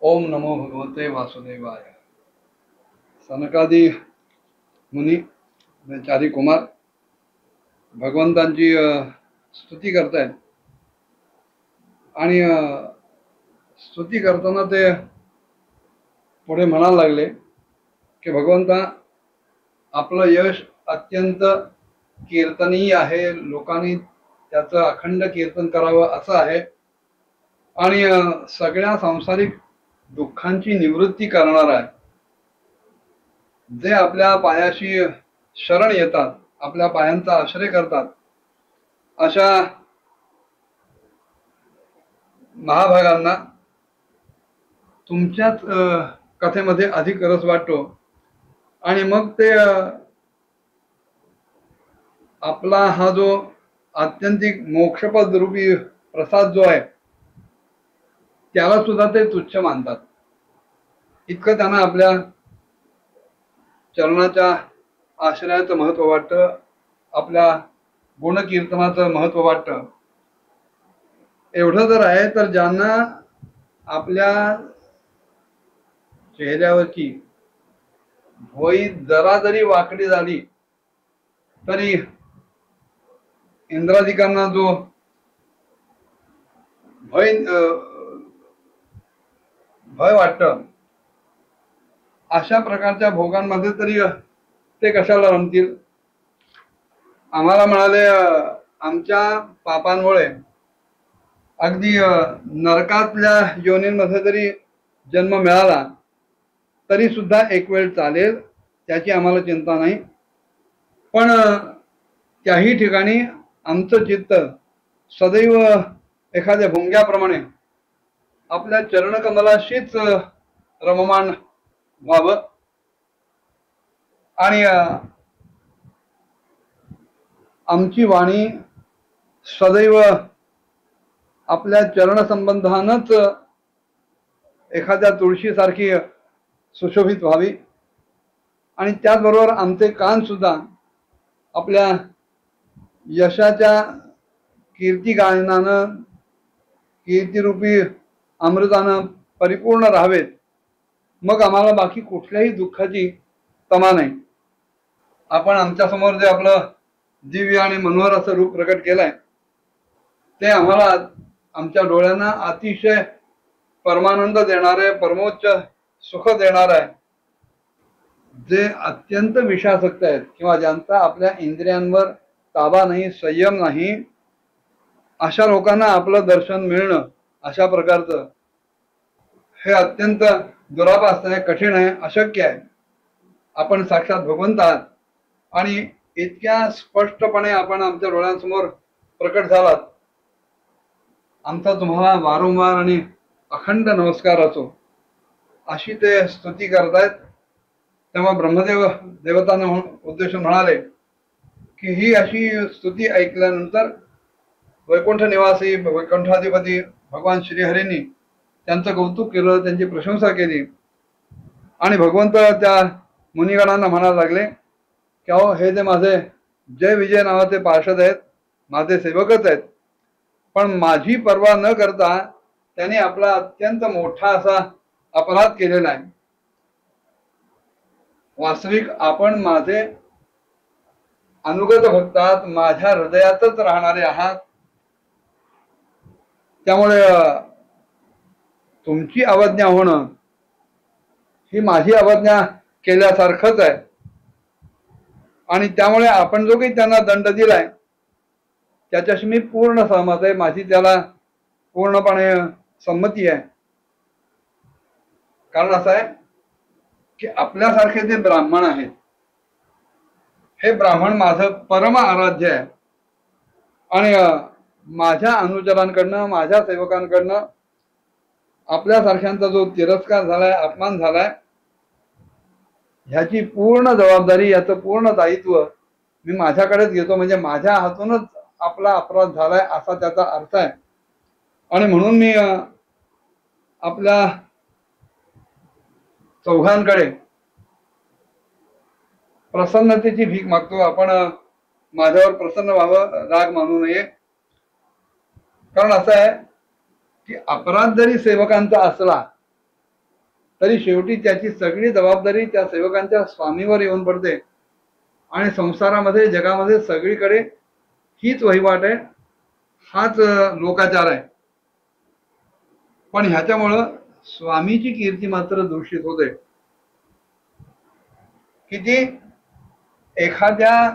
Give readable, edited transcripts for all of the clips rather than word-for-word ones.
ओम नमो भगवते वासुदेवाय। सनकादी मुनी चारी कुमार भगवंतांची स्तुती करतायत आणि स्तुती करताना ते पुढे म्हणायला लागले की भगवंता, आपलं यश अत्यंत कीर्तनीय आहे, लोकांनी त्याचं अखंड कीर्तन करावं असं आहे आणि सगळ्या सांसारिक दुःखांची निवृत्ती करणार आहे। जे आपल्या पायाशी शरण येतात, आपल्या पायांचा आश्रय करतात, अशा महाभागांना तुमच्याच कथेमध्ये अधिक रस वाटतो आणि मग ते आपला हा जो आत्यंतिक मोक्षपद रूपी प्रसाद जो आहे त्याला सुद्धा ते तुच्छ मानतात। इतकं त्यांना आपल्या चरणाच्या आश्रयाचं महत्व वाटतं, आपल्या गुणकीर्तनाचं महत्व वाटतं। एवढं जर आहे तर ज्यांना आपल्या चेहऱ्यावरची भोई जरा जरी वाकडी झाली तरी इंद्रादिकांना जो भय वाटतं, अशा प्रकारच्या भोगांमध्ये तरी ते कशाला रमतील। आम्हाला म्हणाले आमच्या पापांमुळे अगदी नरकातल्या योनींमध्ये जरी जन्म मिळाला तरी सुद्धा एक वेळ चालेल, त्याची आम्हाला चिंता नाही। पण त्याही ठिकाणी आमचं चित्त सदैव एखाद्या भुंग्याप्रमाणे आपल्या चरणकमलाशीच रममान व्हावं आणि आमची वाणी सदैव आपल्या चरण संबंधानच एखाद्या तुळशीसारखी सुशोभित व्हावी आणि त्याचबरोबर आमचे कान सुद्धा आपल्या यशाच्या कीर्ती गायनानं, कीर्तिरूपी अमृतानं परिपूर्ण राहावेत। मग आम्हाला बाकी कुठल्याही दुःखाची तमा नाही। आपण आमच्या समोर जे आपलं दिव्य आणि मनोहर असं रूप प्रकट केलंय ते आम्हाला आमच्या डोळ्यांना अतिशय परमानंद देणारे, परमोच्च सुख देणार आहे। जे अत्यंत विषासक्त आहेत किंवा ज्यांचा आपल्या इंद्रियांवर ताबा नाही, संयम नाही, अशा लोकांना आपलं दर्शन मिळणं अशा प्रकारचं हे अत्यंत दुरापास्त आहे, कठीण आहे, अशक्य आहे। आपण साक्षात भगवंत आहात आणि इतक्या स्पष्टपणे आपण आमच्या डोळ्यांसमोर प्रकट झालात। आमचा तुम्हाला वारंवार आणि अखंड नमस्कार असो, अशी ते स्तुती करतायत। तेव्हा ब्रह्मदेव देवतांना उद्देशून म्हणाले की ही अशी स्तुती ऐकल्यानंतर वैकुंठ निवासी वैकुंठाधिपती भगवान श्रीहरींनी त्यांचं कौतुक केलं, त्यांची प्रशंसा केली आणि भगवंत त्या मुनिगणांना म्हणायला लागले की अहो, हे जे माझे जय विजय नावाचे पार्षद आहेत, माझे सेवकच आहेत, पण माझी पर्वा न करता त्यांनी आपला अत्यंत मोठा असा अपराध केलेला आहे। वास्तविक आपण माझे अनुगत भक्त आहात, माझ्या हृदयातच राहणारे आहात, त्यामुळे तुमची अवज्ञा होणं ही माझी अवज्ञा केल्यासारखंच आहे आणि त्यामुळे आपण जो काही त्यांना दंड दिलाय त्याच्याशी मी पूर्ण सहमत आहे, माझी त्याला पूर्णपणे संमती आहे। कारण असं आहे की आपल्यासारखे जे ब्राह्मण आहेत, हे ब्राह्मण माझं परम आराध्य आहे आणि माझ्या अनुचरांकडनं, माझ्या सेवकांकडनं आपल्यासारख्यांचा जो तिरस्कार झालाय, अपमान झालाय, ह्याची पूर्ण जबाबदारी, याचं पूर्ण दायित्व मी माझ्याकडेच घेतो। म्हणजे माझ्या हातूनच आपला अपराध झालाय असा त्याचा अर्थ आहे आणि म्हणून मी आपल्या चौघांकडे प्रसन्नतेची भीक मागतो। आपण माझ्यावर प्रसन्न व्हावं, राग मानू नये। कारण असं आहे की अपराध जरी सेवकांचा असला तरी शेवटी त्याची सगळी जबाबदारी त्या सेवकांच्या स्वामीवर येऊन पडते आणि संसारामध्ये जगामध्ये सगळीकडे हीच वहिवाट आहे, हाच लोकाचार आहे. पण ह्याच्यामुळं स्वामीची कीर्ती मात्र दूषित होते. किती एखाद्या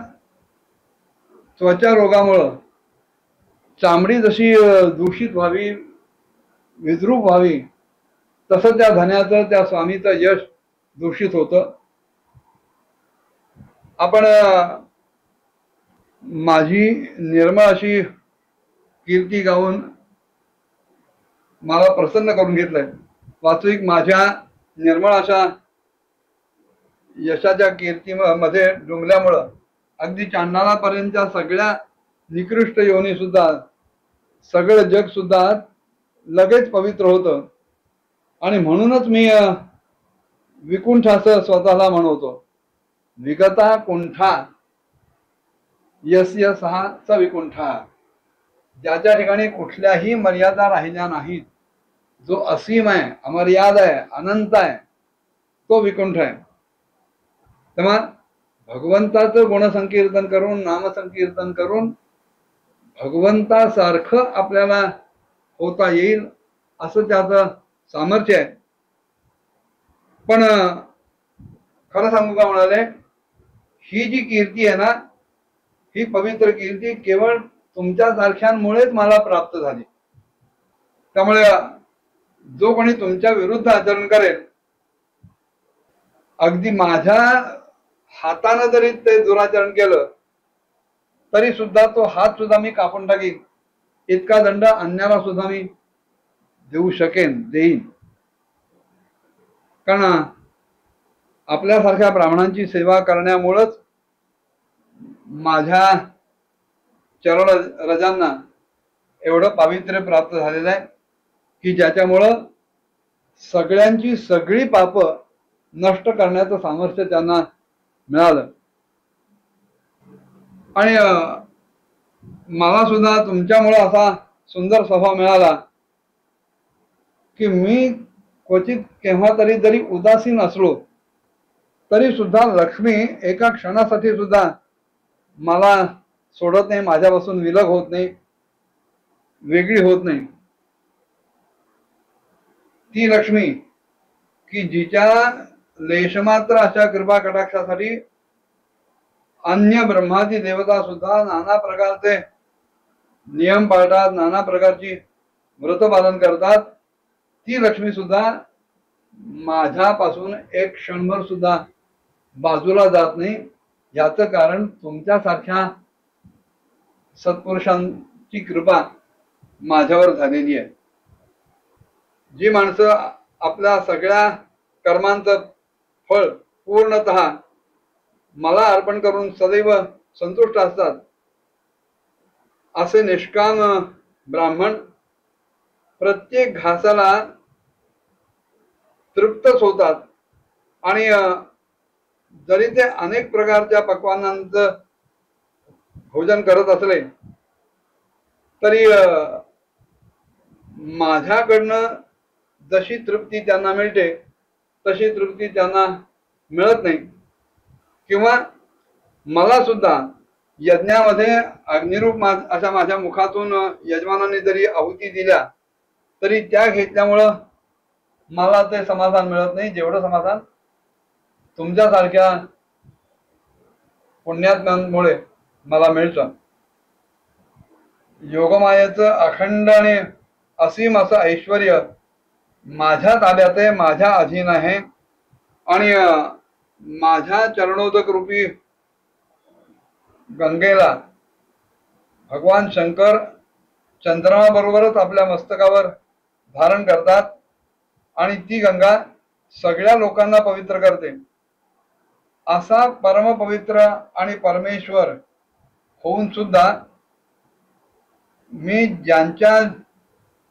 त्वचा रोगामुळं चामडी जशी दूषित व्हावी, विद्रूप व्हावी, तसं त्या धन्याचं, त्या स्वामीचं यश दूषित होतं. आपण माझी निर्मळ अशी कीर्ती गाऊन मला प्रसन्न करून घेतलंय. वास्तविक माझ्या निर्मळ अशा यशाच्या कीर्तीमध्ये डुंबल्यामुळं अगदी चांडाळापर्यंतच्या सगळ्या निकृष्ट योनी सुद्धा, सगळं जग सुद्धा लगेच पवित्र होतं. आणि म्हणूनच मी विकुंठ असं स्वतःला म्हणवतो. विगता कुंठा यस्य सहा स विकुंठा. ज्याच्या ठिकाणी कुठल्याही मर्यादा राहिल्या नाहीत, जो असीम आहे, अमर्याद आहे, अनंत आहे, तो विकुंठ आहे. तेव्हा भगवंताचं गुणसंकीर्तन करून, नामसंकीर्तन करून भगवंतासारखं आपल्याला होता येईल असं त्याचं सामर्थ्य आहे. पण खरं सांगू का म्हणाले, ही जी कीर्ती आहे ना, ही पवित्र कीर्ती केवळ तुमच्यासारख्यांमुळेच मला प्राप्त झाली. त्यामुळे जो कोणी तुमच्या विरुद्ध आचरण करेल, अगदी माझ्या हातानं जरी ते दुराचरण केलं तरी सुद्धा तो हात सुद्धा मी कापून टाकीन, इतका दंड अन्याला सुद्धा मी देऊ शकेन, देईन. कारण आपल्यासारख्या ब्राह्मणांची सेवा करण्यामुळंच माझ्या चरण रजांना एवढं पावित्र्य प्राप्त झालेलं आहे की ज्याच्यामुळं सगळ्यांची सगळी पाप नष्ट करण्याचं सामर्थ्य त्यांना मिळालं. आणि मला सुद्धा तुमच्यामुळे असा सुंदर स्वभाव मिळाला की मी क्वचित केव्हा तरी जरी उदासीन असलो तरी सुद्धा लक्ष्मी एका क्षणासाठी सुद्धा मला सोडत नाही, माझ्यापासून विलग होत नाही, वेगळी होत नाही. ती लक्ष्मी की जिच्या लेशमात्र अशा कृपा कटाक्षासाठी अन्य ब्रह्मादी देवता सुद्धा नाना प्रकारचे नियम पाळतात, नाना प्रकारची व्रत पालन करतात, ती लक्ष्मी सुद्धा माझ्यापासून एक क्षणभर सुद्धा बाजूला जात नाही. याचं कारण तुमच्यासारख्या सत्पुरुषांची कृपा माझ्यावर झालेली आहे. जी माणसं आपल्या सगळ्या कर्मांचं फळ पूर्णतः मला अर्पण करून सदैव संतुष्ट असतात, असे निष्काम ब्राह्मण प्रत्येक घासाला तृप्तच होतात. आणि जरी ते अनेक प्रकारच्या पक्वान्नांचं भोजन करत असले तरी माझ्याकडनं जशी तृप्ती त्यांना मिळते तशी तृप्ती त्यांना मिळत नाही. किंवा मला सुद्धा यज्ञामध्ये अग्निरूप अशा माझ्या मुखातून यजमानाने जरी आहुती दिल्या तरी त्या घेतल्यामुळं मला ते समाधान मिळत नाही, जेवढं समाधान तुमच्यासारख्या पुण्यात्म्यांमुळे मला मिळतं. योगमायेचं अखंड आणि असीम असं ऐश्वर्य माझ्या ताब्यात आहे, माझ्या अधीन आहे. आणि माझ्या चरणोदक रूपी गंगेला भगवान शंकर चंद्रमाबरोबरच आपल्या मस्तकावर धारण करतात आणि ती गंगा सगळ्या लोकांना पवित्र करते. असा परमपवित्र आणि परमेश्वर होऊन सुद्धा मी ज्यांच्या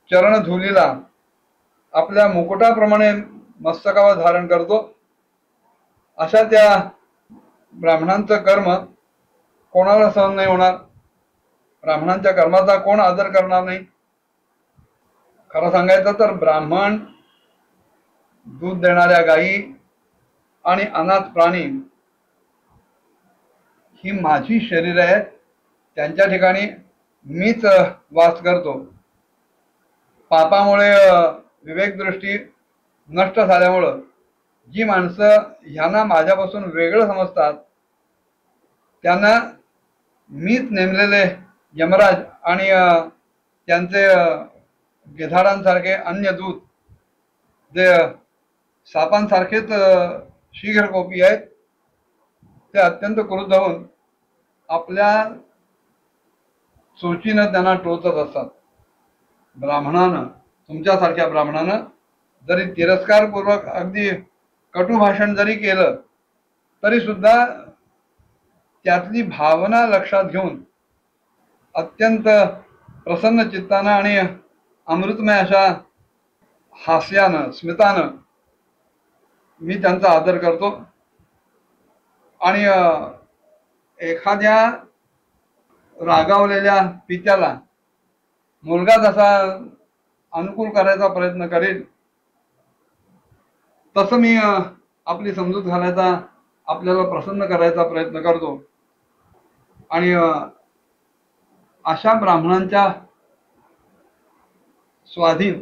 चरणधुलीला आपल्या मुकुटाप्रमाणे मस्तकावर धारण करतो, अशा त्या ब्राह्मणांचं कर्म कोणाला सहन नाही होणार. ब्राह्मणांच्या कर्माचा कोण आदर करणार नाही. खरं सांगायचं तर ब्राह्मण दूध देणाऱ्या गायी आणि अनाथ प्राणी ही माझी शरीर आहेत, त्यांच्या ठिकाणी मीच वास करतो. पापामुळे विवेकदृष्टी नष्ट झाल्यामुळं जी माणसं ह्यांना माझ्यापासून वेगळं समजतात त्यांना मीच नेमलेले यमराज आणि त्यांचे गिधाडांसारखे अन्य दूत जे सापांसारखेच शीघ्रकोपी आहेत, ते अत्यंत क्रुद्ध होऊन आपल्या चोचीनं त्यांना टोचत असतात. ब्राह्मणानं, तुमच्यासारख्या ब्राह्मणानं जरी तिरस्कारपूर्वक अगदी कटू भाषण जरी केलं तरी सुद्धा त्यातली भावना लक्षात घेऊन अत्यंत प्रसन्न चित्तानं आणि अमृतमय अशा हास्यानं स्मितानं मी त्यांचा आदर करतो. आणि एखाद्या रागावलेल्या पित्याला मुलगा जसा अनुकूल करायचा प्रयत्न करेल तसं मी आपली समजूत घालायचा, आपल्याला प्रसन्न करायचा प्रयत्न करतो. आणि अशा ब्राह्मणांच्या स्वाधीन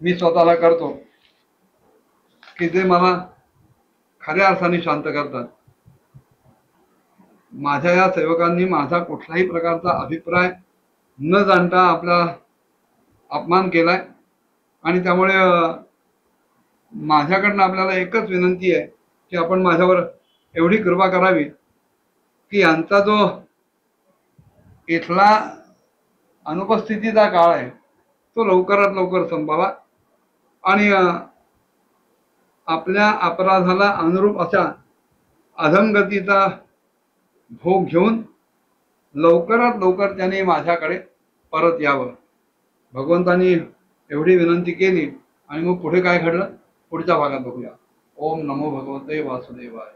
मी स्वतःला करतो की जे मला खऱ्या अर्थाने शांत करतात. माझ्या या सेवकांनी माझा कुठल्याही प्रकारचा अभिप्राय न जाणता आपला अपमान केलाय आणि त्यामुळे माझ्याकडनं आपल्याला एकच विनंती आहे की आपण माझ्यावर एवढी कृपा करावी की यांचा जो इथला अनुपस्थितीचा काळ आहे तो लवकरात लवकर संपावा आणि आपल्या अपराधाला अनुरूप अशा अधमगतीचा भोग घेऊन लवकरात लवकर त्याने माझ्याकडे परत यावं. भगवंतांनी एवढी विनंती केली आणि मग पुढे काय घडलं पुढच्या भागात बघूया. ओम नमो भगवते वासुदेवाय.